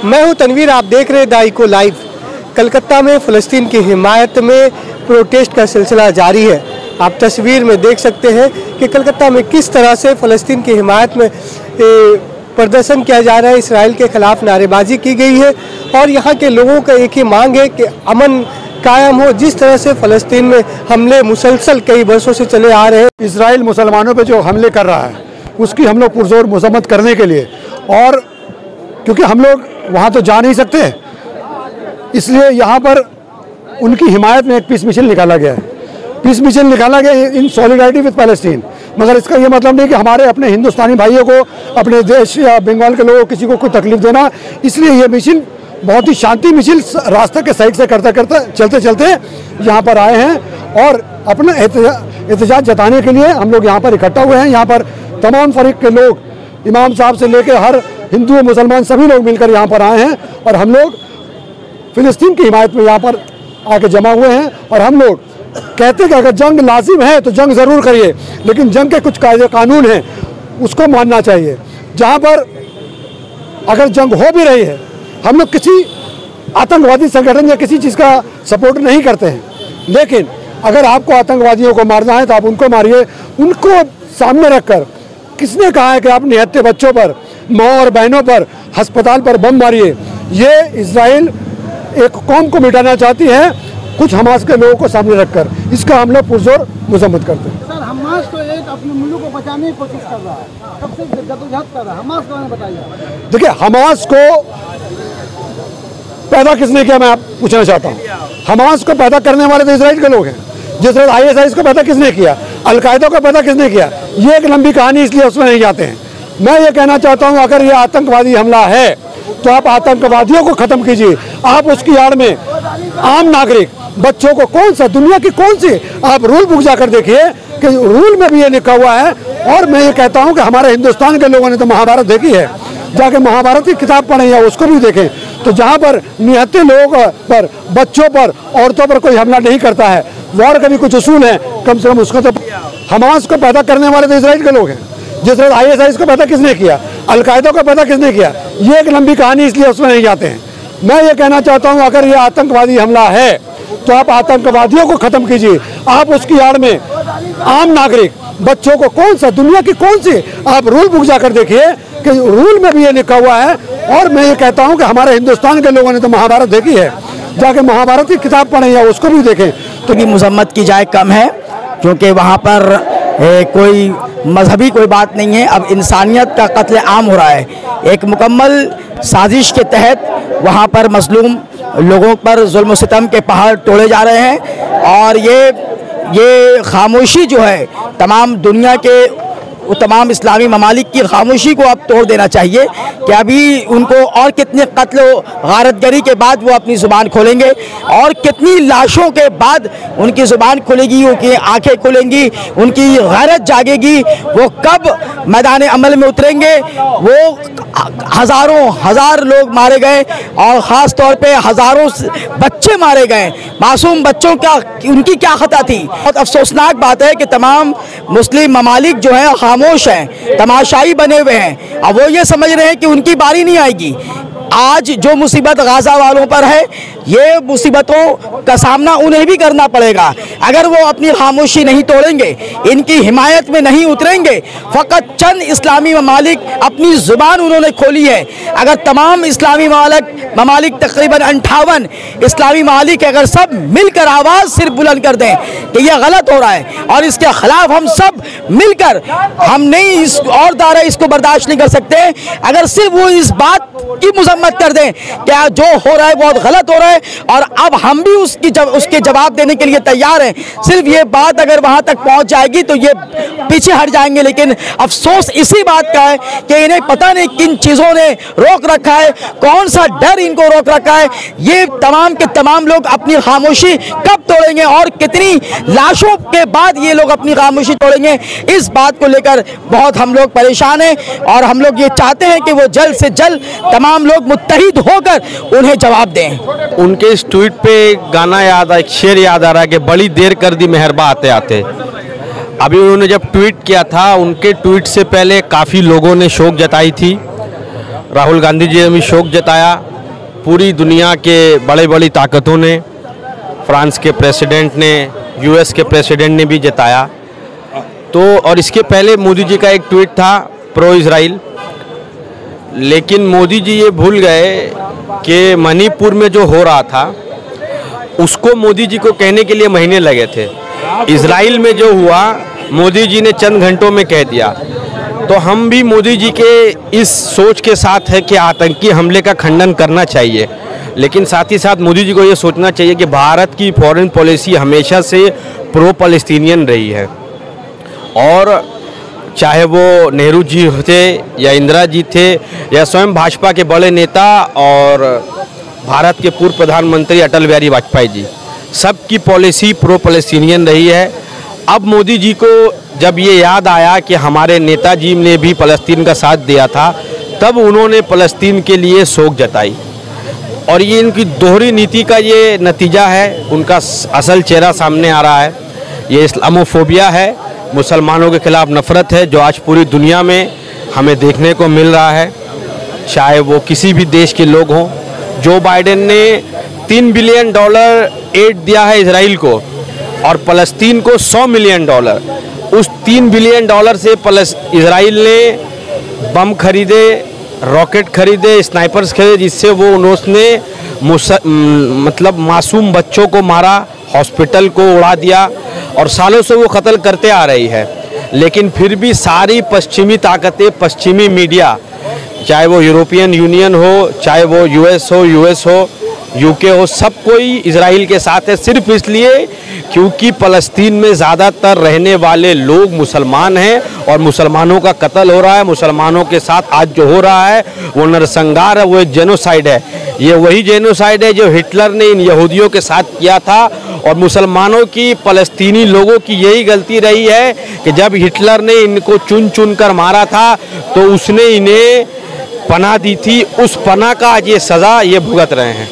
मैं हूं तनवीर, आप देख रहे हैं द इको लाइव। कलकत्ता में फ़लस्तीन की हिमायत में प्रोटेस्ट का सिलसिला जारी है। आप तस्वीर में देख सकते हैं कि कलकत्ता में किस तरह से फ़लस्तीन की हिमायत में प्रदर्शन किया जा रहा है। इसराइल के खिलाफ नारेबाजी की गई है और यहाँ के लोगों का एक ही मांग है कि अमन कायम हो। जिस तरह से फ़लस्तीन में हमले मुसलसल कई वर्षों से चले आ रहे हैं, इसराइल मुसलमानों पे जो हमले कर रहा है उसकी हम लोग पुरजोर मजम्मत करने के लिए, और क्योंकि हम लोग वहाँ तो जा नहीं सकते, इसलिए यहाँ पर उनकी हिमायत में एक पीस मिशन निकाला गया है। पीस मिशन निकाला गया इन सॉलिडारिटी विद पैलेस्टीन। मगर इसका ये मतलब नहीं कि हमारे अपने हिंदुस्तानी भाइयों को, अपने देश या बंगाल के लोगों को किसी को कोई तकलीफ देना। इसलिए ये मिशन बहुत ही शांति मिशन रास्ते के साइड से चलते चलते यहाँ पर आए हैं और अपना एहतजाज जताने के लिए हम लोग यहाँ पर इकट्ठा हुए हैं। यहाँ पर तमाम फरीक के लोग, इमाम साहब से लेकर हर हिंदू मुसलमान सभी लोग मिलकर यहाँ पर आए हैं और हम लोग फ़िलिस्तीन की हिमायत में यहाँ पर आके जमा हुए हैं। और हम लोग कहते हैं कि अगर जंग लाजिम है तो जंग ज़रूर करिए, लेकिन जंग के कुछ कायदे कानून हैं उसको मानना चाहिए। जहाँ पर अगर जंग हो भी रही है, हम लोग किसी आतंकवादी संगठन या किसी चीज़ का सपोर्ट नहीं करते हैं, लेकिन अगर आपको आतंकवादियों को मारना है तो आप उनको मारिए। उनको सामने रखकर किसने कहा है कि आप निहत्थे बच्चों पर, माँ और बहनों पर, अस्पताल पर बम मारिए? ये इजराइल एक कौम को मिटाना चाहती है कुछ हमास के लोगों को सामने रखकर। इसका हम लोग पुरजोर मजम्मत करते हैं। सर, हमास तो एक अपने मुल्क को बचाने की कोशिश कर रहा है, कब से जद्दोजहद कर रहा है। हमास के बारे में बताइए। देखिए, हमास को पैदा किसने किया, मैं आप पूछना चाहता हूँ। हमास को पैदा करने वाले तो इजराइल के लोग हैं। जिस तरह ISIS को पैदा किसने किया, अलकायदा को पैदा किसने किया, ये एक लंबी कहानी, इसलिए उसमें नहीं जाते हैं। मैं ये कहना चाहता हूँ, अगर ये आतंकवादी हमला है तो आप आतंकवादियों को ख़त्म कीजिए। आप उसकी आड़ में आम नागरिक बच्चों को कौन सा, दुनिया की कौन सी आप रूल बुक जाकर देखिए कि रूल में भी ये लिखा हुआ है। और मैं ये कहता हूँ कि हमारे हिंदुस्तान के लोगों ने तो महाभारत देखी है, जाके महाभारत की किताब पढ़ें या उसको भी देखें। तो जहाँ पर निहत्थे लोगों पर, बच्चों पर, औरतों पर कोई हमला नहीं करता है, वॉर का भी कुछ उसूल है, कम से कम उसका तो। हमास को पैदा करने वाले तो इजराइल के लोग हैं। जिस तरह ISIS को पैदा किसने किया, अलकायदा को पैदा किसने किया, ये एक लंबी कहानी, इसलिए उसमें नहीं जाते हैं। मैं ये कहना चाहता हूँ, अगर ये आतंकवादी हमला है तो आप आतंकवादियों को ख़त्म कीजिए। आप उसकी आड़ में आम नागरिक बच्चों को कौन सा, दुनिया की कौन सी आप रूल बुक जाकर देखिए कि रूल में भी ये लिखा हुआ है। और मैं ये कहता हूँ कि हमारे हिंदुस्तान के लोगों ने तो महाभारत देखी है, जाके महाभारत की किताब पढ़ें या उसको भी देखें। तो की मजम्मत की जाए कम है, क्योंकि वहाँ पर कोई मजहबी कोई बात नहीं है। अब इंसानियत का कत्ल आम हो रहा है। एक मुकम्मल साजिश के तहत वहाँ पर मजलूम लोगों पर जुल्म सितम के पहाड़ तोड़े जा रहे हैं। और ये खामोशी जो है तमाम दुनिया के तमाम इस्लामी ममालिक की खामोशी को अब तोड़ देना चाहिए कि अभी उनको और कितने कत्ल गारतगरी के बाद वो अपनी ज़ुबान खोलेंगे, और कितनी लाशों के बाद उनकी ज़ुबान खुलेगी, उनकी आंखें खुलेंगी, उनकी गैरत जागेगी। वो कब मैदान अमल में उतरेंगे। वो हज़ार लोग मारे गए और ख़ास तौर पे हज़ारों बच्चे मारे गए। मासूम बच्चों का उनकी क्या खता थी। बहुत अफसोसनाक बात है कि तमाम मुस्लिम ममालिक जो हैं खामोश हैं, तमाशाई बने हुए हैं। अब वो ये समझ रहे हैं कि उनकी बारी नहीं आएगी। आज जो मुसीबत गाज़ा वालों पर है, ये मुसीबतों का सामना उन्हें भी करना पड़ेगा। अगर वो अपनी खामोशी नहीं तोड़ेंगे, इनकी हिमायत में नहीं उतरेंगे। फ़कत चंद इस्लामी ममालिक अपनी ज़ुबान उन्होंने खोली है। अगर तमाम इस्लामी ममालिक तकरीबन 58 इस्लामी ममालिक अगर सब मिलकर आवाज़ सिर्फ बुलंद कर दें कि यह गलत हो रहा है और इसके ख़िलाफ़ हम सब मिलकर, हम नहीं इस और दायरा इसको बर्दाश्त नहीं कर सकते। अगर सिर्फ वो इस बात की मत कर दें क्या जो हो रहा है बहुत गलत हो रहा है, और अब हम भी उसके जवाब देने के लिए तैयार हैं। सिर्फ ये बात अगर वहां तक पहुंच जाएगी तो ये पीछे हट जाएंगे। लेकिन अफसोस इसी बात का है कि इन्हें पता नहीं किन चीज़ों ने रोक रखा है, कौन सा डर इनको रोक रखा है। ये तमाम के तमाम लोग अपनी खामोशी कब तोड़ेंगे और कितनी लाशों के बाद ये लोग अपनी खामोशी तोड़ेंगे, इस बात को लेकर बहुत हम लोग परेशान हैं। और हम लोग ये चाहते हैं कि वो जल्द से जल्द तमाम लोग मुत्तहिद होकर उन्हें जवाब दें। उनके इस ट्वीट पे गाना याद, एक शेर याद आ रहा है कि बड़ी देर कर दी मेहरबा आते आते। अभी उन्होंने जब ट्वीट किया था, उनके ट्वीट से पहले काफ़ी लोगों ने शोक जताई थी। राहुल गांधी जी ने भी शोक जताया, पूरी दुनिया के बड़े बड़ी ताकतों ने, फ्रांस के प्रेसिडेंट ने, यूएस के प्रेसिडेंट ने भी जताया। तो और इसके पहले मोदी जी का एक ट्वीट था प्रो इजराइल, लेकिन मोदी जी ये भूल गए कि मणिपुर में जो हो रहा था उसको मोदी जी को कहने के लिए महीने लगे थे। इजराइल में जो हुआ मोदी जी ने चंद घंटों में कह दिया। तो हम भी मोदी जी के इस सोच के साथ है कि आतंकी हमले का खंडन करना चाहिए, लेकिन साथ ही साथ मोदी जी को ये सोचना चाहिए कि भारत की फॉरेन पॉलिसी हमेशा से प्रो पैलेस्टीनियन रही है, और चाहे वो नेहरू जी थे या इंदिरा जी थे या स्वयं भाजपा के बड़े नेता और भारत के पूर्व प्रधानमंत्री अटल बिहारी वाजपेयी जी, सबकी पॉलिसी प्रो पैलेस्टीनियन रही है। अब मोदी जी को जब ये याद आया कि हमारे नेताजी ने भी फ़लस्तीन का साथ दिया था, तब उन्होंने फ़लस्तीन के लिए शोक जताई, और ये इनकी दोहरी नीति का ये नतीजा है। उनका असल चेहरा सामने आ रहा है। ये इस्लामोफोबिया है, मुसलमानों के खिलाफ नफ़रत है, जो आज पूरी दुनिया में हमें देखने को मिल रहा है, चाहे वो किसी भी देश के लोग हों। जो बाइडेन ने $3 बिलियन एड दिया है इजराइल को, और फ़लस्तीन को $100 मिलियन। उस $3 बिलियन से इजराइल ने बम खरीदे, रॉकेट खरीदे, स्नाइपर्स खरीदे, जिससे वो उन्होंने मतलब मासूम बच्चों को मारा, हॉस्पिटल को उड़ा दिया, और सालों से वो कत्ल करते आ रही है। लेकिन फिर भी सारी पश्चिमी ताकतें, पश्चिमी मीडिया, चाहे वो यूरोपियन यूनियन हो, चाहे वो यूएस हो, यूके हो, सब कोई इजराइल के साथ है, सिर्फ इसलिए क्योंकि फ़लस्तीन में ज़्यादातर रहने वाले लोग मुसलमान हैं और मुसलमानों का कत्ल हो रहा है। मुसलमानों के साथ आज जो हो रहा है वो नरसंहार है, वो एक जेनोसाइड है। ये वही जेनोसाइड है जो हिटलर ने इन यहूदियों के साथ किया था, और मुसलमानों की, फ़लस्तीनी लोगों की यही गलती रही है कि जब हिटलर ने इनको चुन चुन कर मारा था तो उसने इन्हें पनाह दी थी। उस पनाह का आज ये सज़ा ये भुगत रहे हैं।